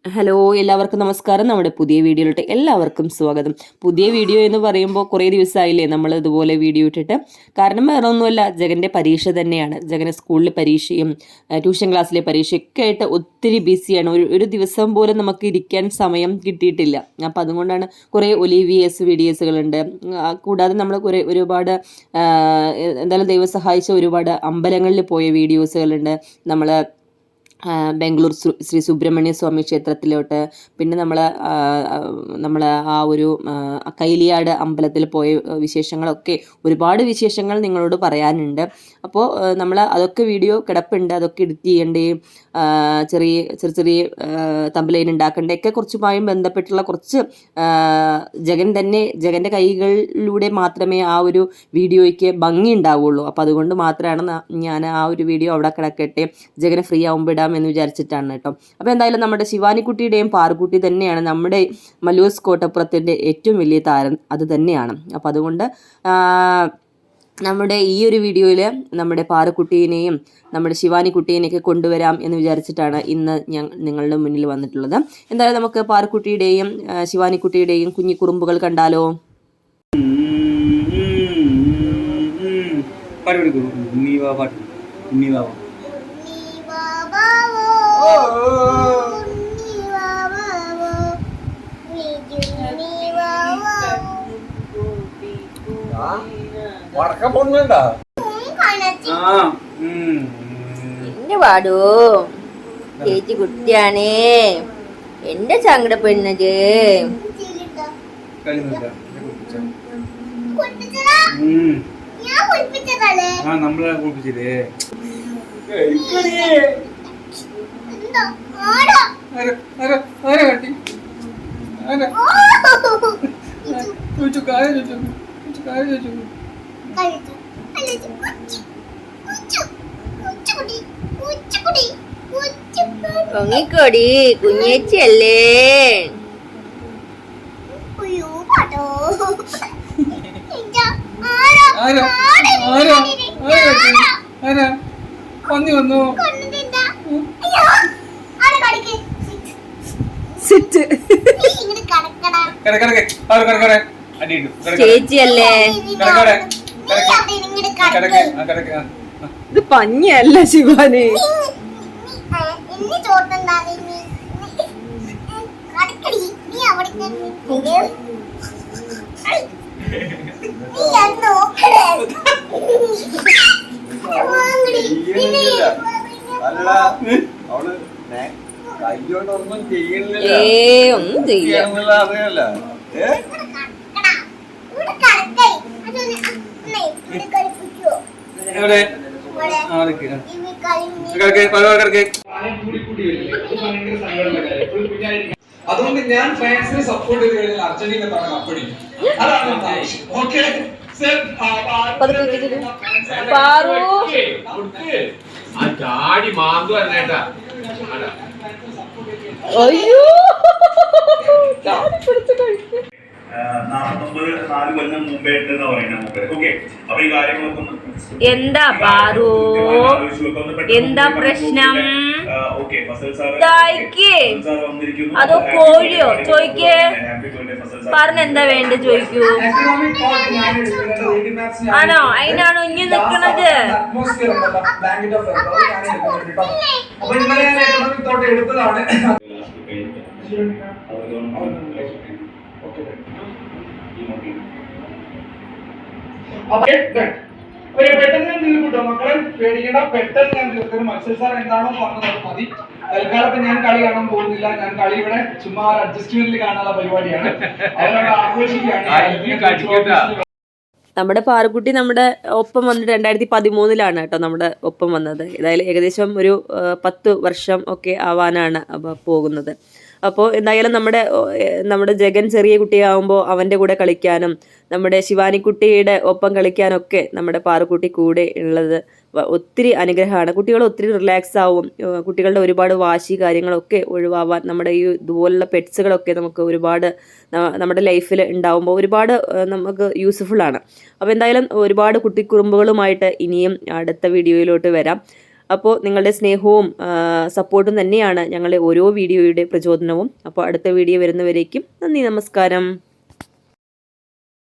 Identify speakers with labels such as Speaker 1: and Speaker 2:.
Speaker 1: Hello എല്ലാവർക്കും നമസ്കാരം. നമ്മുടെ പുതിയ വീഡിയോയിലോട്ട് എല്ലാവർക്കും സ്വാഗതം. പുതിയ വീഡിയോ എന്ന് പറയുമ്പോൾ കുറേ ദിവസമായില്ലേ നമ്മൾ ഇതുപോലെ വീഡിയോ ഇട്ടിട്ട്. കാരണം വേറെ ഒന്നുമല്ല, ജഗൻ്റെ പരീക്ഷ തന്നെയാണ്. ജഗന് സ്കൂളിൽ പരീക്ഷയും ട്യൂഷൻ ക്ലാസ്സിലെ പരീക്ഷയൊക്കെ ആയിട്ട് ഒത്തിരി ബിസിയാണ്. ഒരു ദിവസം പോലും നമുക്ക് ഇരിക്കാൻ സമയം കിട്ടിയിട്ടില്ല. അപ്പം അതുകൊണ്ടാണ് കുറേ ഒലിവിയസ് വീഡിയോസുകളുണ്ട്. കൂടാതെ നമ്മൾ ഒരുപാട് എന്തായാലും ദൈവം സഹായിച്ച ഒരുപാട് അമ്പലങ്ങളിൽ പോയ വീഡിയോസുകളുണ്ട്. നമ്മൾ ബാംഗ്ലൂർ ശ്രീ സുബ്രഹ്മണ്യ സ്വാമി ക്ഷേത്രത്തിലോട്ട്, പിന്നെ നമ്മൾ ആ ഒരു കൈലിയാട് അമ്പലത്തിൽ പോയ വിശേഷങ്ങളൊക്കെ ഒരുപാട് വിശേഷങ്ങൾ നിങ്ങളോട് പറയാനുണ്ട്. അപ്പോൾ നമ്മൾ അതൊക്കെ വീഡിയോ കിടപ്പുണ്ട്, അതൊക്കെ എഡിറ്റ് ചെയ്യേണ്ടയും ചെറിയ തമ്പലൈൻ ഉണ്ടാക്കേണ്ടതൊക്കെ കുറച്ചുമായും ബന്ധപ്പെട്ടുള്ള കുറച്ച് ജഗൻ്റെ കൈകളിലൂടെ മാത്രമേ ആ ഒരു വീഡിയോയ്ക്ക് ഭംഗി ഉണ്ടാവുള്ളൂ. അപ്പോൾ അതുകൊണ്ട് മാത്രമാണ് ഞാൻ ആ ഒരു വീഡിയോ അവിടെ കിടക്കട്ടെ, ജഗനെ ഫ്രീ ആകുമ്പോൾ ഇടാം എന്ന് വിചാരിച്ചിട്ടാണ് കേട്ടോ. അപ്പോൾ എന്തായാലും നമ്മുടെ ശിവാനിക്കുട്ടിയുടെയും പാറുക്കുട്ടി തന്നെയാണ് നമ്മുടെ മല്ലൂസ് കോട്ടപ്പുറത്തിൻ്റെ ഏറ്റവും വലിയ താരം, അത് തന്നെയാണ്. അപ്പോൾ അതുകൊണ്ട് നമ്മുടെ ഈ ഒരു വീഡിയോയിൽ നമ്മുടെ പാറുക്കുട്ടീനെയും നമ്മുടെ ശിവാനിക്കുട്ടീനെയൊക്കെ കൊണ്ടുവരാം എന്ന് വിചാരിച്ചിട്ടാണ് ഇന്ന് ഞാൻ നിങ്ങളുടെ മുന്നിൽ വന്നിട്ടുള്ളത്. എന്തായാലും നമുക്ക് പാറുക്കുട്ടിയുടെയും ശിവാനിക്കുട്ടിയുടെയും കുഞ്ഞി കുറുമ്പുകൾ കണ്ടാലോ.
Speaker 2: എന്നെ പാടൂ ചേച്ചി കുട്ടിയാണേ, എന്റെ സങ്കട പെണ്ണത്. പൊങ്ങിക്കോടി കുഞ്ഞേച്ചിയല്ലേ. ചേച്ചിയല്ലേ,
Speaker 1: ഇത് പഞ്ഞല്ല ശിവാനി.
Speaker 2: ഒന്നും ചെയ്യാ.
Speaker 3: അതുകൊണ്ട് ഞാൻ ഫാൻസിനെ സപ്പോർട്ട് ചെയ്ത് കഴിഞ്ഞാൽ അർജന്റീന തവണ കപ്പടിക്കും. അതാണ് ഓക്കെ.
Speaker 2: അയ്യോ
Speaker 4: 4 കൊല്ലം മുമ്പേ ഉണ്ടെന്ന് പറയുന്നത്. ഓക്കെ, അപ്പൊ ഈ കാര്യങ്ങളൊക്കെ
Speaker 2: എന്താ പാറു, എന്താ പ്രശ്നം? അതോ കോഴിയോ? ചോയ്ക്കേ, പറഞ്ഞെന്താ വേണ്ട ചോദിക്കൂ. ആണോ, അതിനാണോ ഇനി നിക്കണത്?
Speaker 3: പെട്ടെന്ന് ഞാൻ തീർക്കൂട്ടോ മക്കളെ, പേടിക്കണ്ട. പെട്ടെന്ന് ഞാൻ തീർക്കുന്നു. മത്സര സാർ എന്താണോ പറഞ്ഞത് മതി. തൽക്കാലത്ത് ഞാൻ കളി കാണാൻ പോകുന്നില്ല. ഞാൻ കളി ഇവിടെ ചുമ്മാ അഡ്ജസ്റ്റ്മെന്റിൽ കാണാനുള്ള പരിപാടിയാണ്. അതുകൊണ്ട് ആഘോഷിക്കുകയാണ്.
Speaker 1: നമ്മുടെ പാറുക്കുട്ടി നമ്മുടെ ഒപ്പം വന്നിട്ട് 2013 കേട്ടോ നമ്മുടെ ഒപ്പം വന്നത്. ഏതായാലും ഏകദേശം ഒരു 10 വർഷം ഒക്കെ ആവാനാണ് പോകുന്നത്. അപ്പോൾ എന്തായാലും നമ്മുടെ ജഗൻ ചെറിയ കുട്ടിയാകുമ്പോൾ അവൻ്റെ കൂടെ കളിക്കാനും നമ്മുടെ ശിവാനിക്കുട്ടിയുടെ ഒപ്പം കളിക്കാനൊക്കെ നമ്മുടെ പാറുക്കുട്ടി കൂടെ ഉള്ളത് ഒത്തിരി അനുഗ്രഹമാണ്. കുട്ടികൾ ഒത്തിരി റിലാക്സ് ആവും. കുട്ടികളുടെ ഒരുപാട് വാശി കാര്യങ്ങളൊക്കെ ഒഴിവാവാൻ നമ്മുടെ ഈ ഇതുപോലുള്ള പെറ്റ്സുകളൊക്കെ നമുക്ക് ഒരുപാട് നമ്മുടെ ലൈഫിൽ ഉണ്ടാവുമ്പോൾ ഒരുപാട് നമുക്ക് യൂസ്ഫുള്ളാണ്. അപ്പോൾ എന്തായാലും ഒരുപാട് കുട്ടിക്കുറുമ്പുകളുമായിട്ട് ഇനിയും അടുത്ത വീഡിയോയിലോട്ട് വരാം. അപ്പോൾ നിങ്ങളുടെ സ്നേഹവും സപ്പോർട്ടും തന്നെയാണ് ഞങ്ങളുടെ ഓരോ വീഡിയോയുടെ പ്രചോദനവും. അപ്പോൾ അടുത്ത വീഡിയോ വരുന്നവരേക്കും നന്ദി, നമസ്കാരം.